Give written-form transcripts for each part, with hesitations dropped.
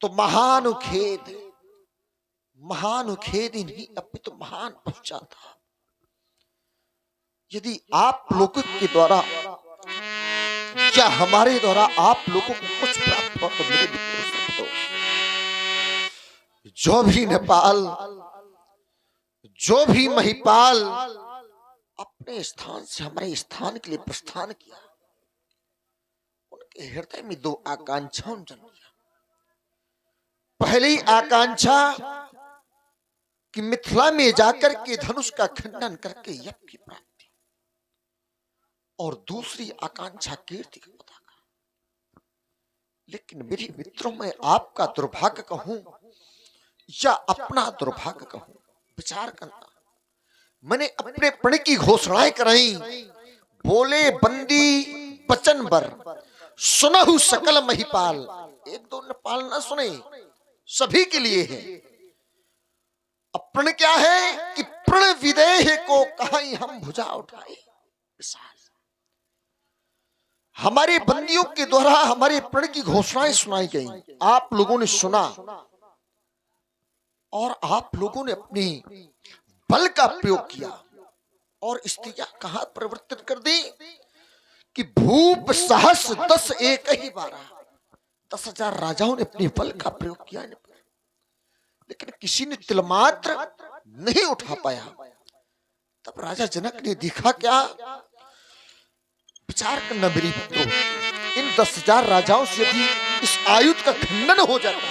तो महान खेद, महान खेद इन्हीं अपने तो महान पहुंचाता। यदि आप लोगों के द्वारा या हमारे द्वारा आप लोगों को कुछ प्राप्त हो तो मेरे मित्रों समझो, जो भी नेपाल, जो भी महिपाल अपने स्थान से हमारे स्थान के लिए प्रस्थान किया, उनके हृदय में दो आकांक्षाओं जन्म लिया। पहली आकांक्षा कि मिथिला में जाकर के धनुष का खंडन करके यज्ञ की प्राप्ति, और दूसरी आकांक्षा कीर्ति का पताका। लेकिन मेरे मित्रों, में आपका दुर्भाग्य कहूं या अपना दुर्भाग्य कहूं, विचार करना। मैंने अपने प्रण की घोषणाएं कराई, बोले बंदी बचन बर सुनहु सकल महिपाल। एक दो नेपाल ना सुने, सभी के लिए है। अब प्रण क्या है कि प्रण विदेह को कहीं हम भुजा उठाए विशाल। हमारे बंदियों के द्वारा हमारे प्रण की घोषणाएं सुनाई गई, आप लोगों ने सुना, और आप लोगों ने अपनी बल का प्रयोग किया, और स्त्रियां कहां परिवर्तित कर दी कि भूप सहस 10 एक ही 12, 10,000 राजाओं ने अपने बल का प्रयोग किया, लेकिन किसी ने तिलमात्र नहीं उठा पाया। तब राजा जनक ने देखा क्या, विचार करना मेरी मित्रों, इन 10,000 राजाओं से यदि इस आयुध का खंडन हो जाता,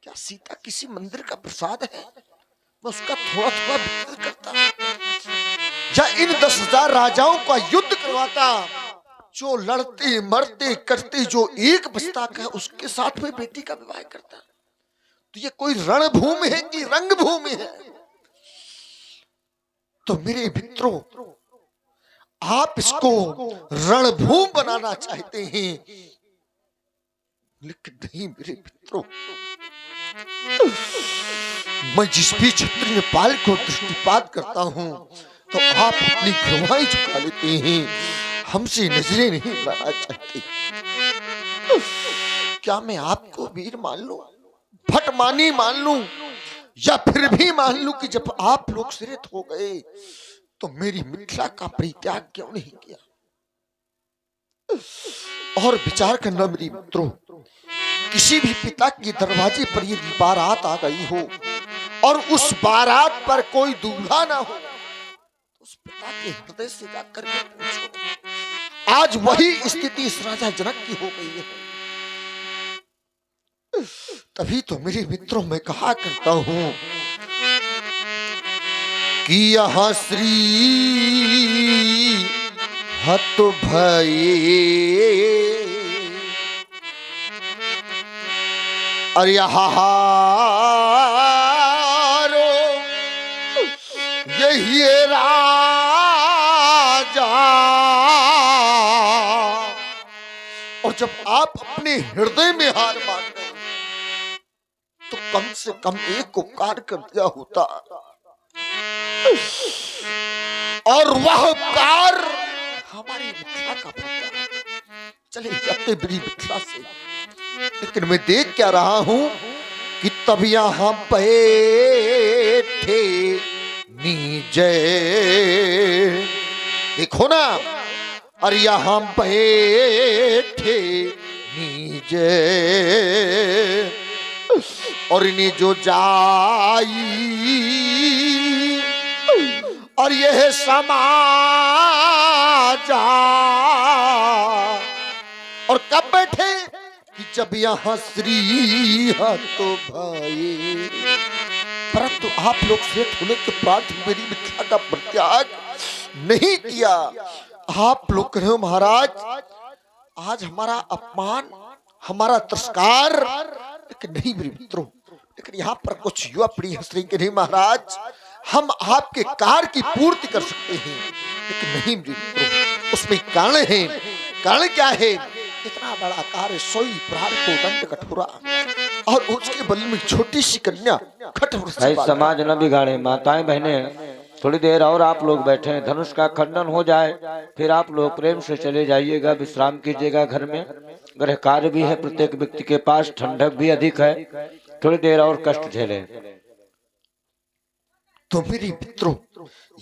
क्या सीता किसी मंदिर का प्रसाद है, मैं उसका थोड़ा थोड़ा वितरण करता, या इन 10,000 राजाओं का युद्ध करवाता, जो लड़ते मरते करते जो एक बचता है उसके साथ में बेटी का विवाह करता। तो ये कोई रणभूमि है कि रंगभूमि है? तो मेरे मित्रों, आप इसको रणभूमि बनाना चाहते हैं, लेकिन नहीं मेरे मित्रों। मैं जिस भी क्षत्रिय नेपाल को दृष्टिपात करता हूं, तो आप अपनी गवाही झुका लेते हैं, हमसे नजरें नहीं मिलाना चाहते। क्या मैं आपको वीर मान लूं, भटमानी मान लूं, या फिर भी मान लूं कि जब आप लोग सिरित हो गए तो मेरी मिथिला का परित्याग क्यों नहीं किया? और विचार करना मेरी मित्रों, किसी भी पिता के दरवाजे पर यदि बारात आ गई हो और उस बारात पर कोई दूल्हा ना हो, तो उस पिता के हृदय से जाकर के पूछो। आज वही स्थिति इस राजा जनक की हो गई है। तभी तो मेरे मित्रों में कहा करता हूं कि यहां श्री हत भये, और यहारो यही राजा। और जब आप अपने हृदय में हार मान गए, तो कम से कम एक उपकार कर दिया होता, और वह उपकार हमारी मिथिला का बनता। चले जाते बड़ी मिथिला से, लेकिन मैं देख क्या रहा हूं कि तब यहां बैठे नीचे, देखो ना, और यहां बैठे नीचे, और इन्हें जो जाई और यह समाजा, और कब बैठे कि जब यहां श्री तो भाई। परंतु आप लोग श्रेष्ठ होने के बाद मेरी मिथिला का परित्याग नहीं किया। आप लोग कह रहे हो महाराज, आज हमारा अपमान, हमारा तिरस्कार, लेकिन नहीं मेरे मित्रों, लेकिन यहाँ पर कुछ युवा पीढ़ी हंस रही कि नहीं महाराज, हम आपके कार्य की पूर्ति कर सकते हैं, लेकिन नहीं मेरे मित्रों, उसमें कारण है। कारण क्या है? इतना बड़ा कार्य, सोई प्राण को दंड कठोरा, और उसके बल में छोटी सी कन्या खट भाई समाज न बिगाड़े, माताएं बहनें थोड़ी देर और आप लोग बैठे, धनुष का खंडन हो जाए, फिर आप लोग प्रेम से चले जाइएगा, विश्राम कीजिएगा घर में। ग्रह कार्य भी है प्रत्येक व्यक्ति के पास, ठंडक भी अधिक है, थोड़ी देर और कष्ट झेलें। तो मेरे मित्रों,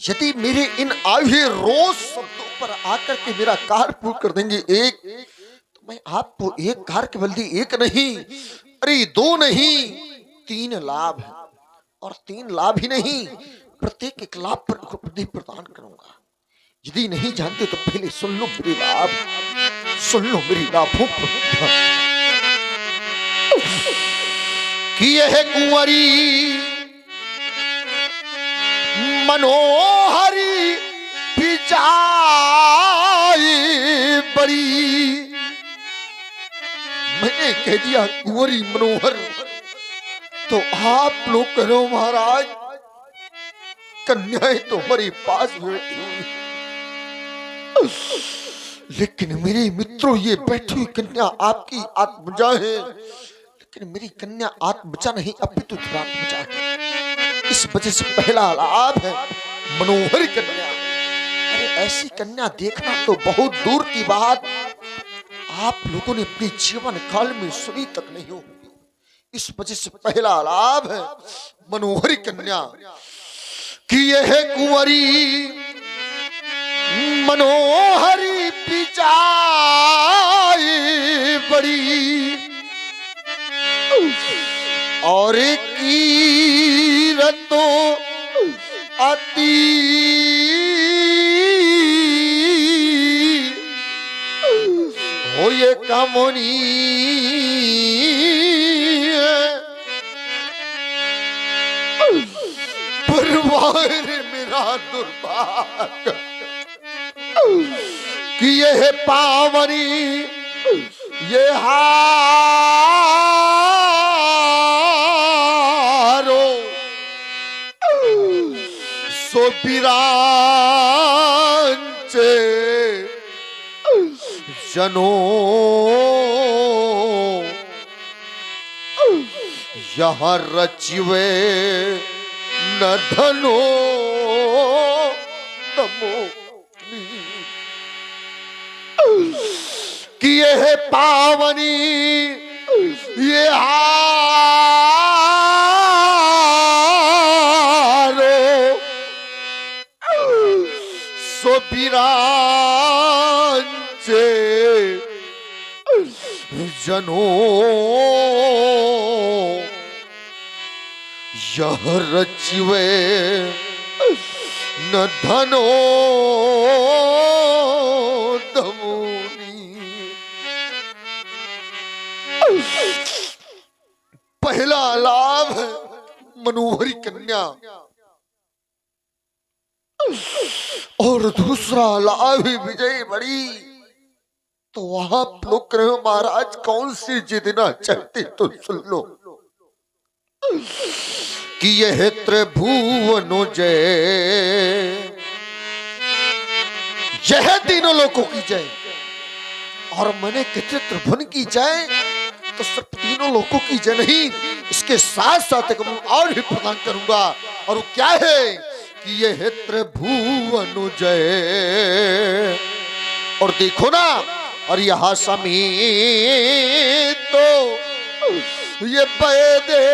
यदि मेरे इन आए रोज शब्दों पर आकर के मेरा कार्य पूर्ण कर देंगे एक, तो मैं आपको एक कार्य के बदले एक नहीं, अरे दो नहीं, 3 लाभ है। और 3 लाभ ही नहीं, प्रत्येक एक लाभ पर उपलब्धि प्रदान करूंगा। यदि नहीं जानते तो पहले सुन लो मेरे लाभ, सुन लो मेरी लाभों को। कि यह कुंवरी मनोहरी पिचाई बड़ी। मैंने कह दिया कुंवरी मनोहर, तो आप लोग कहो महाराज कन्याएं तो हमारे पास बैठी हुई, लेकिन मेरे मित्रों ये बैठी हुई कन्या आपकी आत्मजा है, लेकिन मेरी कन्या आत्मजा नहीं, अपितु दुरात्मजा है। इस वजह से पहला लाभ है मनोहरी कन्या। अरे ऐसी कन्या देखना तो बहुत दूर की बात, आप लोगों ने अपने जीवन काल में सुनी तक नहीं होगी। इस वजह से पहला लाभ है मनोहरी कन्या। कि यह कुंवरी मनोहरी पिचाई बड़ी, और कीरतों अति हो ये कामोनी। परवार मेरा दुर्भाग्य कि यह पावनी ये हारो सो बिरांचे जनो यहाँ रचिवे न धनो तमो। कि यह पावनी ये हारो सो बिरांचे जनो यह रचिवे न धनो दमोनी। पहला लाभ है मनोहरी कन्या, और दूसरा लाभ है विजय बड़ी। तो आप लोग कहो महाराज कौन सी जितना चाहते तो सुन लो। कि यह त्रिभुवनो जय, यह तीनों लोगों की जय। और मैंने कहते त्रिभुवन की जय तो सिर्फ तीनों लोगों की जय नहीं, इसके साथ साथ एक और भी प्रदान करूंगा। और वो क्या है कि यह त्रिभुवनो जय। और देखो ना, और यहाँ समेत तो ये पैदे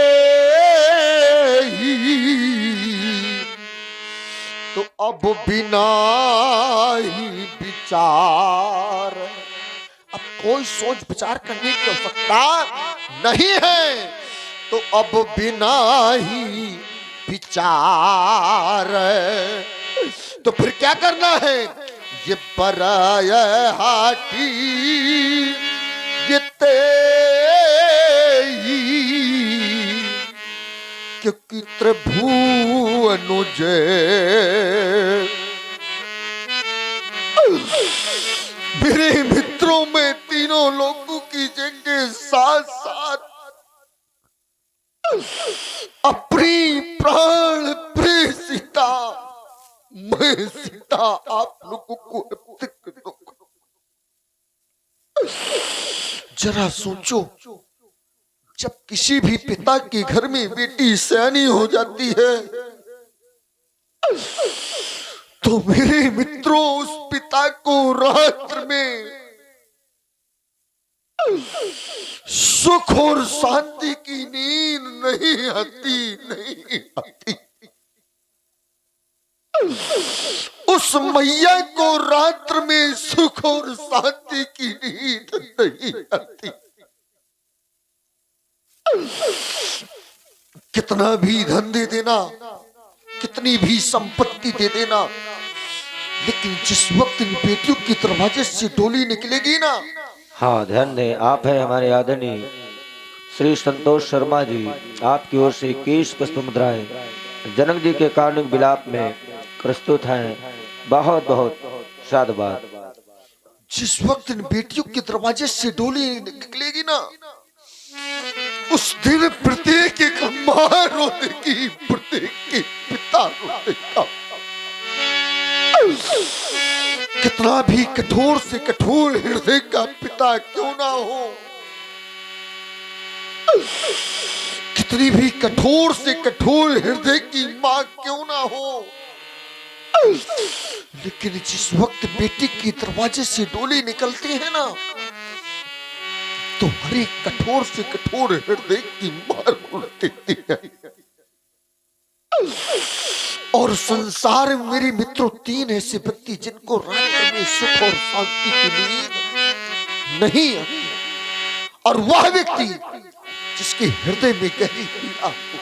तो अब बिना ही विचार, अब कोई सोच विचार करने की आवश्यकता नहीं है, तो अब बिना ही विचार। तो फिर क्या करना है, ये बराय हाटी ये क्योंकि त्रिभुवनो जय। मेरे मित्रों में तीनों लोगों की जय के साथ साथ अपनी प्राण प्रिय सीता, मैं सीता आप लोगों को अर्पित करूंगा। जरा सोचो, जब किसी भी पिता के घर में बेटी सयानी हो जाती है तो मेरे मित्रों, उस पिता को रात्र में सुख और शांति की नींद नहीं आती, नहीं आती। उस मैया को रात्र में सुख और शांति की नींद नहीं आती। कितना भी धन दे देना, कितनी भी संपत्ति दे देना, लेकिन जिस वक्त इन बेटियों की दरवाजे से डोली निकलेगी ना। हाँ, ध्यान दें, आप है हमारे आदरणीय श्री संतोष शर्मा जी। आपकी ओर से 21 पुष्प मुद्राएं जनक जी के कारुणिक विलाप में प्रस्तुत हैं। बहुत बहुत साधुवाद। जिस वक्त इन बेटियों के दरवाजे से डोली निकलेगी ना, उस दिन प्रत्येक एक मां रोएगी, प्रत्येक एक पिता रोएगा। कितना भी कठोर से कठोर हृदय का पिता क्यों ना हो, कितनी भी कठोर से कठोर हृदय की मां क्यों ना हो, लेकिन जिस वक्त बेटी के दरवाजे से डोली निकलती है ना, तो हर एक कठोर से कठोर हृदय की मां रो देती है। और संसार में मेरे मित्रों 3 ऐसे व्यक्ति जिनको रात में सुख और शांति की नींद नहीं आती, और वह व्यक्ति जिसके हृदय में गहरी पीड़ा हो,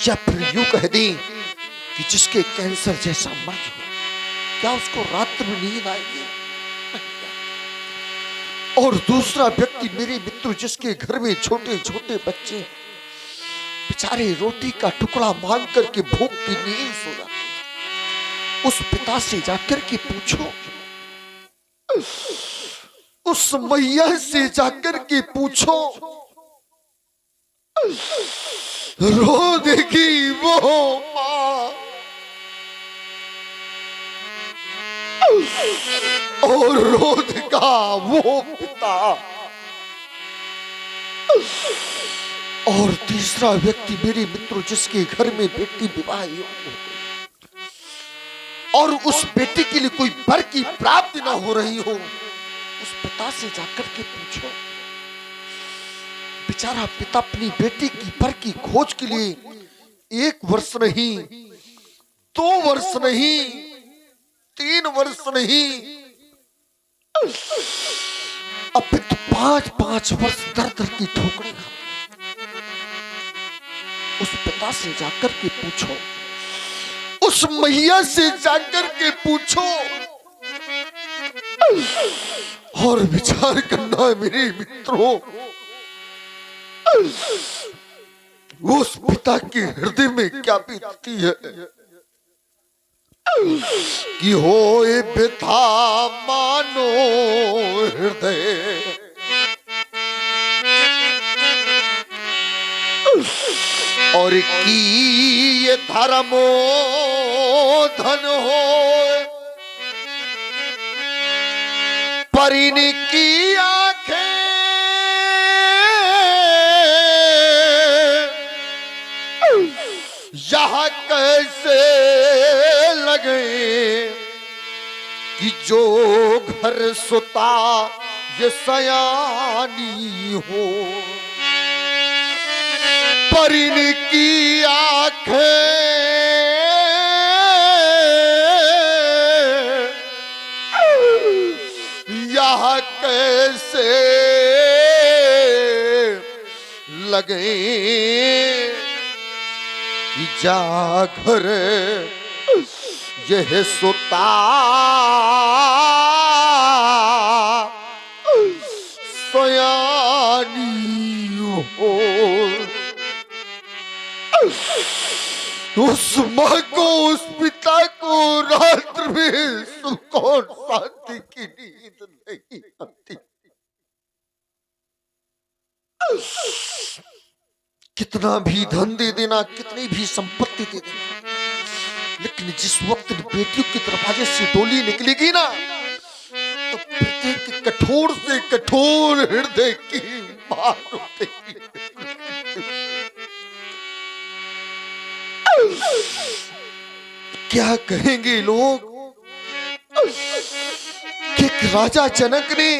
या फिर यूं कह दें कि जिसके कैंसर जैसा मर्ज हो, क्या उसको रात में नींद आएगी? और दूसरा व्यक्ति मेरे मित्रों जिसके घर में छोटे छोटे बच्चे बेचारे रोटी का टुकड़ा मांग करके भूख की नींद सो जाते, उस पिता से जाकर के पूछो, उस मैया से जाकर के पूछो, रो देगी वो मां और रो देगा वो पिता। और तीसरा व्यक्ति मेरे मित्रों जिसके घर में बेटी विवाह हो और उस बेटी के लिए कोई वर की प्राप्ति ना हो रही हो, उस पिता से जाकर के पूछो। बेचारा पिता अपनी बेटी की वर की खोज के लिए 1 वर्ष नहीं, 2 वर्ष नहीं, 3 वर्ष नहीं, अब तो 5-5 वर्ष दर दर की ठोकरें खा। उस पिता से जाकर के पूछो, उस मैया से जाकर के पूछो, और विचार करना मेरे मित्रों, उस पिता के हृदय में क्या बीतती है कि होए व्यथा मानो हृदय, और की ये धर्मो धन हो, परिन की आंखें यह कैसे लगे कि जो घर सुता ये सयानी हो, परिन की आंखें यह कैसे लगे कि जागर यह सुता सयानी हो। उस माँ को, उस पिता को रात्र में सुख और शांति की नींद नहीं आती। कितना भी धन दे देना, कितनी भी संपत्ति दे देना, लेकिन जिस वक्त बेटियों के दरवाजे से डोली निकलेगी ना, तो प्रत्येक कठोर से कठोर हृदय की मां रोएगी। क्या कहेंगे लोग कि एक राजा जनक ने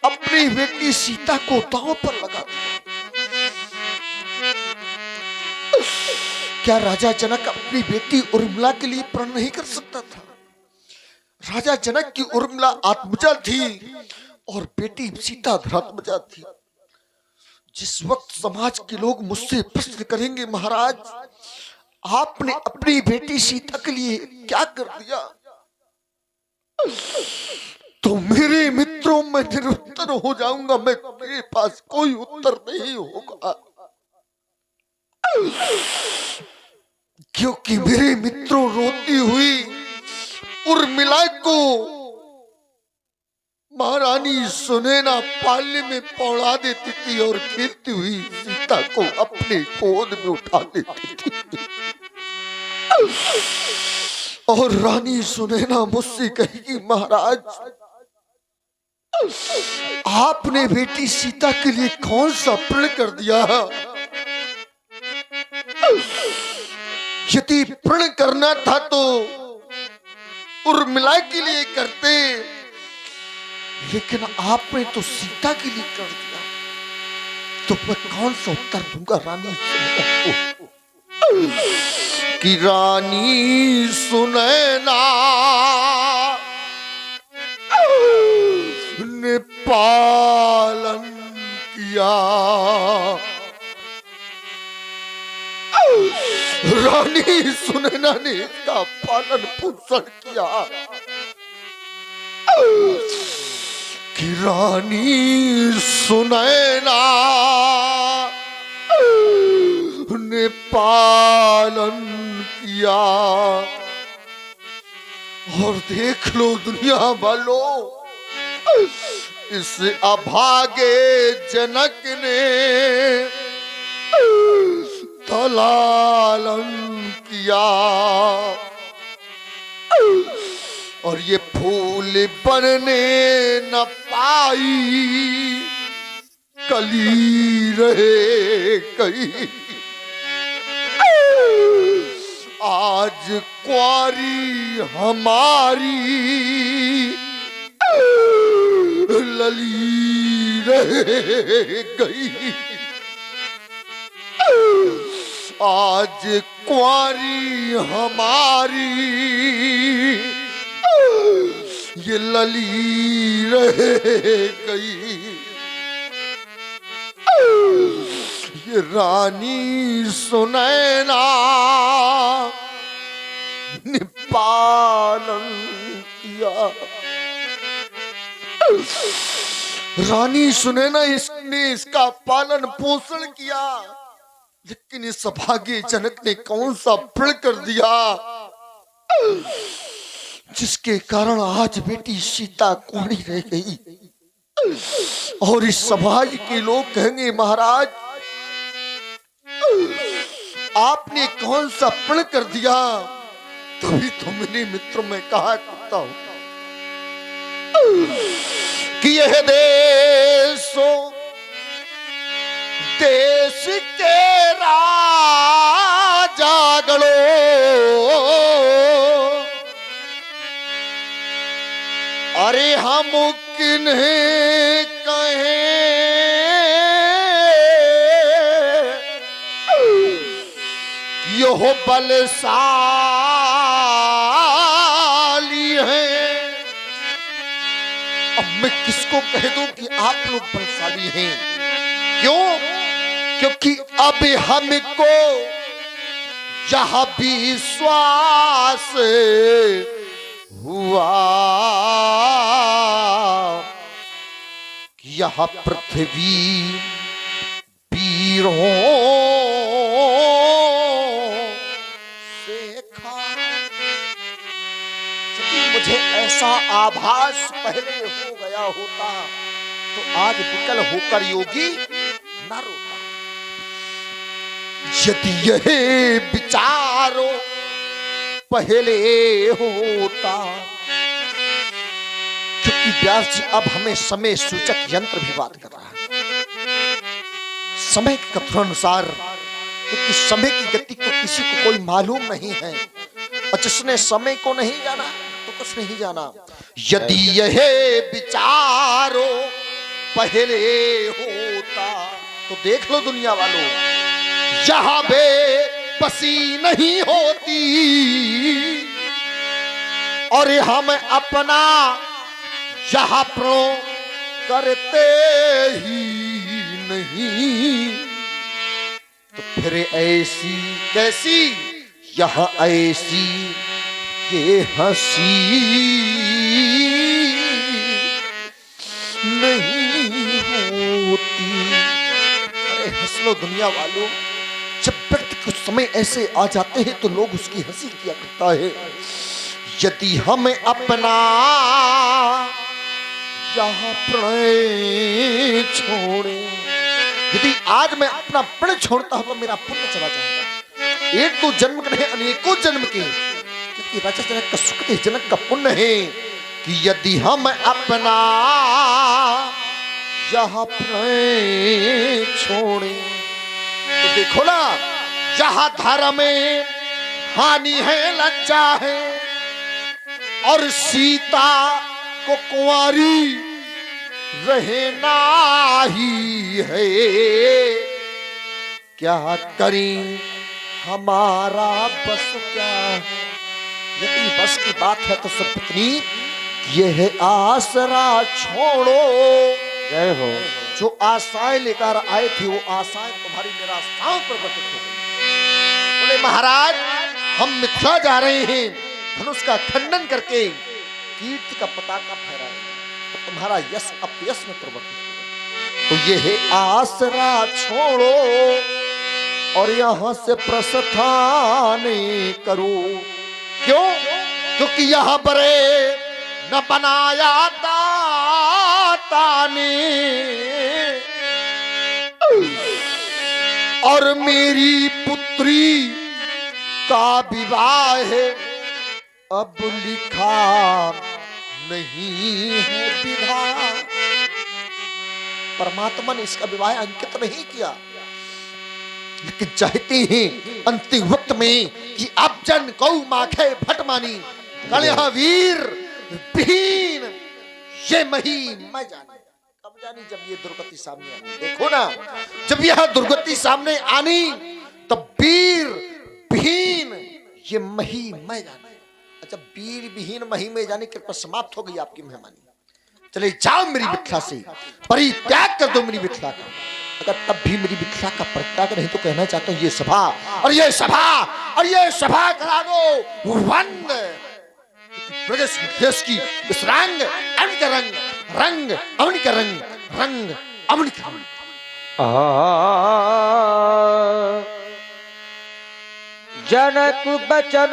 अपनी बेटी सीता को दांव पर लगा दिया। क्या राजा जनक अपनी बेटी उर्मिला के लिए प्रण नहीं कर सकता था? राजा जनक की उर्मिला आत्मजा थी और बेटी सीता धरात्मजा थी। जिस वक्त समाज के लोग मुझसे प्रश्न करेंगे, महाराज आपने अपनी बेटी सीता के लिए क्या कर दिया, तो मेरे मित्रों में निरुत्तर हो जाऊंगा। मेरे पास कोई उत्तर नहीं होगा, क्योंकि मेरे मित्रों रोती हुई उर्मिला को महारानी सुनैना पाले में पौड़ा देती थी और खेलती हुई सीता को अपने गोद में उठा लेती थी। और रानी सुनैना मुझसे कहेगी, महाराज आपने बेटी सीता के लिए कौन सा प्रण कर दिया? यदि प्रण करना था तो उर्मिला के लिए करते, लेकिन आपने तो सीता के लिए कर दिया, तो मैं कौन सा उत्तर दूंगा रानी सुनैना को? कि रानी सुनैना ने पालन किया, रानी सुनैना ने इसका पालन पोषण किया। कि रानी सुनैना ने पालन किया। और देख लो दुनिया वालों, इस अभागे जनक ने दलालन किया। और ये फूल बनने न पाई, कली रहे गई। आज कुंवारी हमारी लली रह गई। आज कुंवारी हमारी ये लली रह गई। ये रानी सुनैना ने पालन किया। रानी सुनैना इसने इसका पालन पोषण किया, लेकिन इस अभागे जनक ने कौन सा प्रण कर दिया, जिसके कारण आज बेटी सीता कुंवारी रह गई। और इस समाज के लोग कहेंगे, महाराज आपने कौन सा प्रण कर दिया? तभी तो मेरे मित्रों में कहा करता हूं कि यह देश के राजा गणो, अरे हम किन्हें कहें, यह बलशाली है। अब मैं किसको कह दूं कि आप लोग बलशाली हैं? क्यों? क्योंकि अब हमको यह विश्वास हुआ कि यह पृथ्वी वीरों से खा। यदि मुझे ऐसा आभास पहले हो गया होता तो आज विकल होकर योगी न रोता। यदि यह विचारों पहले होता, क्योंकि व्यास जी अब हमें समय सूचक यंत्र भी बात कर रहा है। समय के कथनानुसार, क्योंकि समय की गति को किसी को कोई मालूम नहीं है, और जिसने समय को नहीं जाना तो कुछ नहीं जाना। यदि यह विचारो पहले होता तो देख लो दुनिया वालों, यहां बेबसी नहीं होती और हम अपना यहां प्रण करते ही नहीं, तो फिर ऐसी कैसी यहां ऐसी ये हंसी नहीं होती। अरे हंस लो दुनिया वालों, जब व्यक्ति कुछ समय ऐसे आ जाते हैं तो लोग उसकी हंसी किया करता है। यदि हम अपना यह प्रणय छोड़े, यदि आज मैं अपना प्रण छोड़ता हूं तो मेरा पुण्य चला जाएगा। एक दो जन्म के नहीं अनेकों जन्म के, क्योंकि राजा जनक का सुख जनक का पुण्य है कि यदि हम अपना यह प्रणय छोड़े, तो देखो ना, जहां धर्म में हानि है लज्जा है और सीता को कुंवारी रहना ही है, क्या करें हमारा बस क्या है। यदि बस की बात है तो सपत्नी यह आसरा छोड़ो। जय हो। जो आशाएं लेकर आए थे वो आशाएं तुम्हारी निराशाओं पर प्रकट हो गई। बोले महाराज हम मिथिला जा रहे हैं, धनुष का खंडन करके कीर्ति का पताका फहराएंगे तो तुम्हारा यश अपयश में परिवर्तित होगा। तो यह आसरा छोड़ो और यहां से प्रस्थान करो। क्यों? क्योंकि यहां बरे न बनाया दाता ने और मेरी पुत्री का विवाह है अब लिखा नहीं है विधान। परमात्मा ने इसका विवाह अंकित नहीं किया, लेकिन चाहते हैं अंतिम वक्त में कि अब जन गौ माखे भट मानी कलह वीर विहीन ये मही मैं जानी। कब जानी? जब ये दुर्गति सामने आनी। देखो ना, जब यह दुर्गति सामने आनी तब वीर विहीन ये मही मैं जानी। अच्छा, वीर विहीन मही में जाने कृपा समाप्त हो गई आपकी मेहमानी। चले जाओ मेरी मिथिला से, परित्याग कर दो मेरी मिथिला का। अगर तब भी मेरी मिथिला का परित्याग नहीं तो कहना चाहता हूं ये सभा और ये सभा और ये सभा करा दो बंद। ब्रजेश देश की इस रंग अमन का रंग, रंग अमन का रंग, रंग अमन का रंग। जनक बचन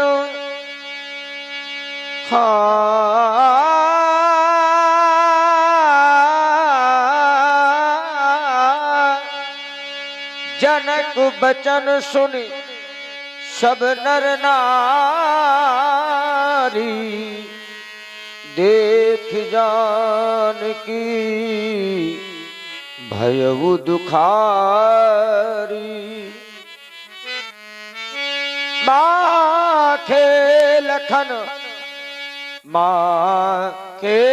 जनक बचन सुनि सब नर नारी देख जान की भयउ दुखारी। माखे लखन माखे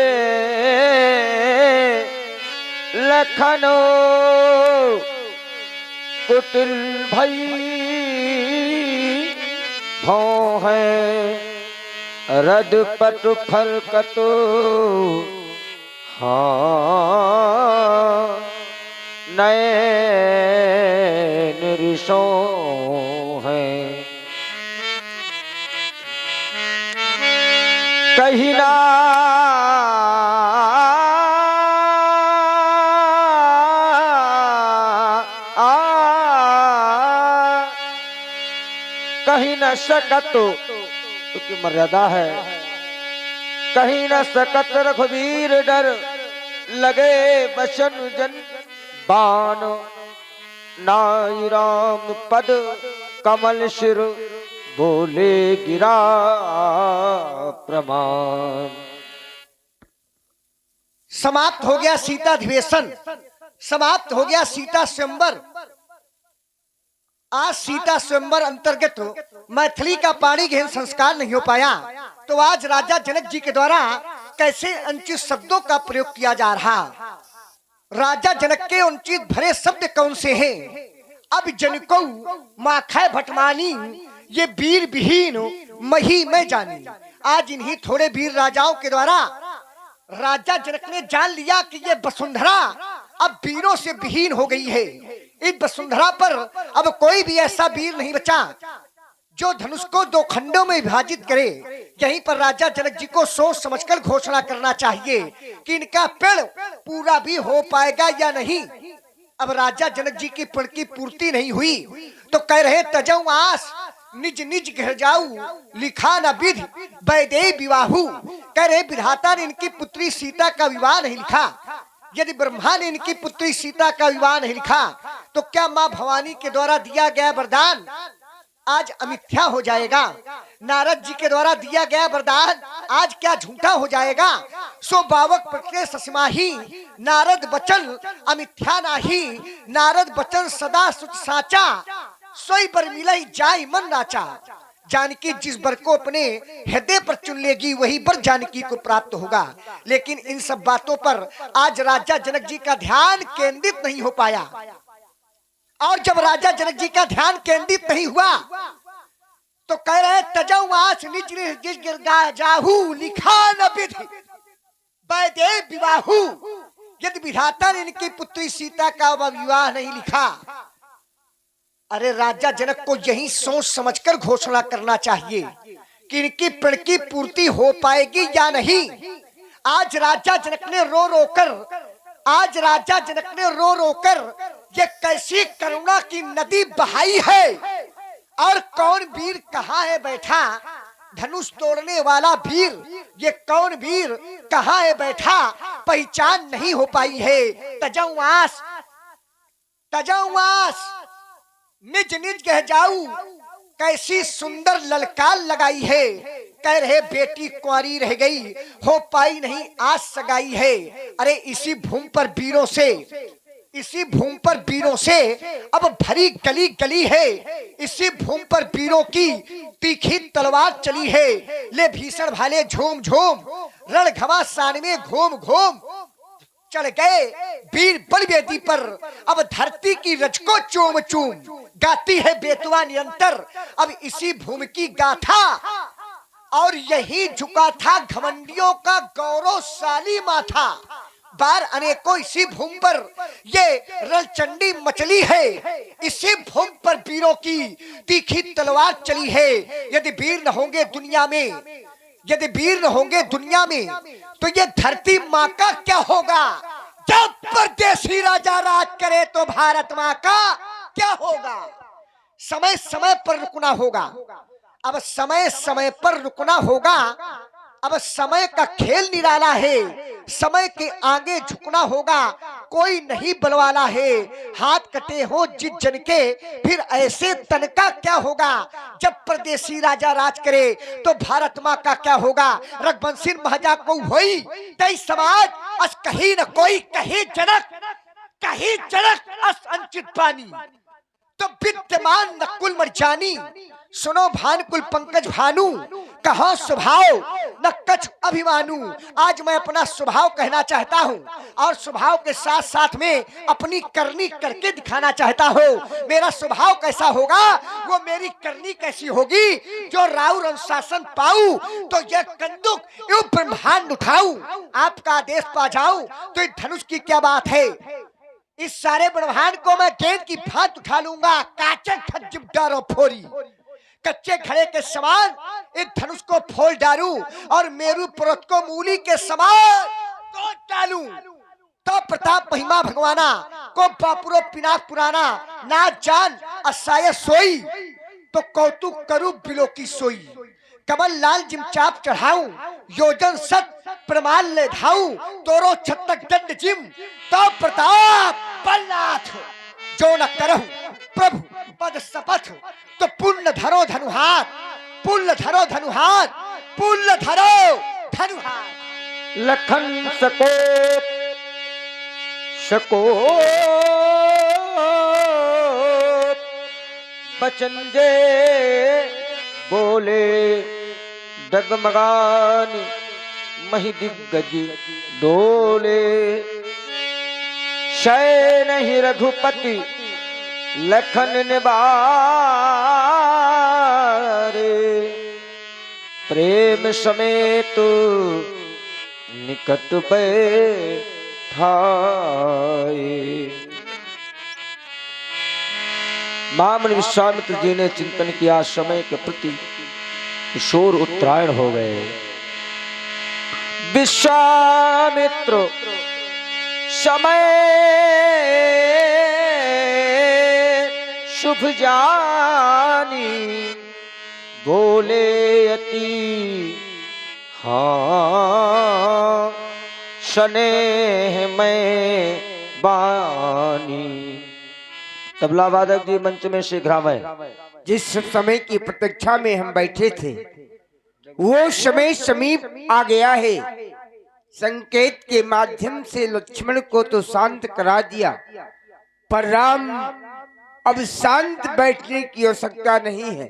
लखनो कुटिल भई भौ है रद पट फरकतो हाँ नए निरिशो है। कहीं ना कहीं न सकत क्योंकि मर्यादा है, कहीं न सकत रघुवीर डर लगे बचन जन बान नाई राम पद कमल सिर बोले गिरा प्रमाण। समाप्त हो गया सीता अधिवेशन, समाप्त हो गया सीता स्वयंवर। आज सीता स्वयंवर अंतर्गत मैथिली का पाणी ग्रहण संस्कार नहीं हो पाया, तो आज राजा जनक जी के द्वारा कैसे अनुचित शब्दों का प्रयोग किया जा रहा। राजा जनक के अनुचित भरे शब्द कौन से हैं? अब जनको माखै भटमानी, ये वीर विहीन मही मैं जानी। आज इन्हीं थोड़े वीर राजाओं के द्वारा राजा जनक ने जान लिया कि ये वसुंधरा अब वीरों से विहीन हो गई है। इस वसुंधरा पर अब कोई भी ऐसा वीर नहीं बचा जो धनुष को दो खंडों में विभाजित करे। यहीं पर राजा जनक जी को सोच समझकर घोषणा करना चाहिए कि इनका पेड़ पूरा भी हो पाएगा या नहीं। अब राजा जनक जी की पेड़ की पूर्ति नहीं हुई तो कह रहे तजऊ आस निज निज घर जाऊ, लिखा न विधि वैदेही विवाहु। कह रहे विधाता ने इनकी पुत्री सीता का विवाह नहीं लिखा। यदि ब्रह्मा ने इनकी पुत्री सीता का विवाह नहीं लिखा तो क्या माँ भवानी के द्वारा दिया गया वरदान आज अमिथ्या हो जाएगा? नारद जी के द्वारा दिया गया वरदान आज क्या झूठा हो जाएगा? सो बावक प्रकृति ससमाही, नारद वचन अमिथ्या नाही। नारद वचन सदा सुच साचा, सोई बर मिलई जाय मन नाचा। जानकी जिस बर को अपने हृदय पर चुन लेगी वही बर जानकी को प्राप्त होगा। लेकिन इन सब बातों पर आज राजा जनक जी का ध्यान केंद्रित नहीं हो पाया। और जब राजा जनक जी का ध्यान केंद्रित नहीं हुआ तो कह रहे तजऊ आस निज निज गिर जाहू, लिखा न विधि वैदेही विवाहु। यदि विधाता ने इनकी पुत्री सीता का विवाह नहीं लिखा, अरे राजा जनक को यही सोच समझकर घोषणा करना चाहिए कि इनकी प्रण की पूर्ति हो पाएगी या नहीं। आज राजा जनक ने रो रो कर ये कैसी करुणा की नदी बहाई है। और कौन वीर कहाँ है बैठा, धनुष तोड़ने वाला वीर, ये कौन वीर कहाँ है बैठा, पहचान नहीं हो पाई है। तजऊ आस निज निज कह जाऊ, कैसी सुंदर ललकार लगाई है। कह रहे बेटी कुंवारी रह गई, हो पाई नहीं आज सगाई है। अरे इसी भूमि पर वीरों से अब भरी गली गली है। इसी भूमि पर वीरों की तीखी तलवार चली है। ले भीषण भाले झूम झूम, रण घमासान में घूम घूम चढ़ गए वीर बल वेदी पर। अब धरती की रज को चूम चूम गाती है बेतवा निरंतर। अब इसी भूमि की गाथा और यही झुका था घमंडियों का गौरवशाली माथा। बार अनेकों इसी भूमि पर ये रणचंडी मचली है। इसी भूमि पर वीरों की तीखी तलवार चली है। यदि वीर न होंगे दुनिया में तो ये धरती माँ का क्या होगा? जब परदेसी राजा राज करे तो भारत माँ का क्या होगा? समय समय पर रुकना होगा। अब समय समय पर रुकना होगा। अब समय का खेल निराला है, समय के आगे झुकना होगा। कोई नहीं बलवाला है, हाथ कटे हो जिस जन के, फिर ऐसे तन का क्या होगा? जब परदेसी राजा राज करे तो भारत माँ का क्या होगा? रघुवंशी महाजा को होई तई समाज अस कहीं न कोई, कहीं जनक अस अंचित पानी, तो विद्यमान नकुल मरजानी। सुनो भानुकुल पंकज भानु, कहा स्वभाव न कछ अभिमानु। आज मैं अपना स्वभाव कहना चाहता हूँ और स्वभाव के साथ साथ में अपनी करनी करके दिखाना चाहता हूँ। मेरा स्वभाव कैसा होगा, वो मेरी करनी कैसी होगी। जो राउर अनुशासन पाऊं तो यह कंदुक यूं ब्रह्मांड उठाऊं। आपका आदेश पा जाऊं तो इस धनुष की क्या बात है। इस सारे ब्रह्मांड को मैं गेंद की भांति उठा लूंगा। काचे खज्जिबदार फोरी, कच्चे घड़े के समान इस धनुष को फोड़ डालूं और मेरू पर्वत को मूली के समान तोड़ डालूं। तो प्रताप महिमा भगवाना को बापुरो पिनाक पुराना, ना जान असाय सोई तो कौतुक करूं बिलो की सोई। कमल लाल जिमचाप चढ़ाऊं, योजन सत प्रमाण ले धाऊं, तोरो छतक दंड जिम तो प्रताप बलनाथ। जो न करहु प्रभु पद शपथ तो पुण्य धरो धनुहार, पुण्य धरो धनुहार, पुण्य धरो धनुहार। लखन सको बचन जे बोले डगमगान मही दिग्गज डोले। शय नहीं रघुपति लखन निबारे प्रेम समेत निकट बैठाए। महामुनि विश्वामित्र जी ने चिंतन किया, समय के प्रति किशोर उत्तरायण हो गए। विश्वामित्र समय शुभ जानी बोले अति हाँ स्नेह में बानी। तबला वादक जी मंच में शीघ्रामय। जिस समय की प्रतीक्षा में हम बैठे थे वो समय समीप आ गया है। संकेत के माध्यम से लक्ष्मण को तो शांत करा दिया, पर राम अब शांत बैठने की आवश्यकता नहीं है।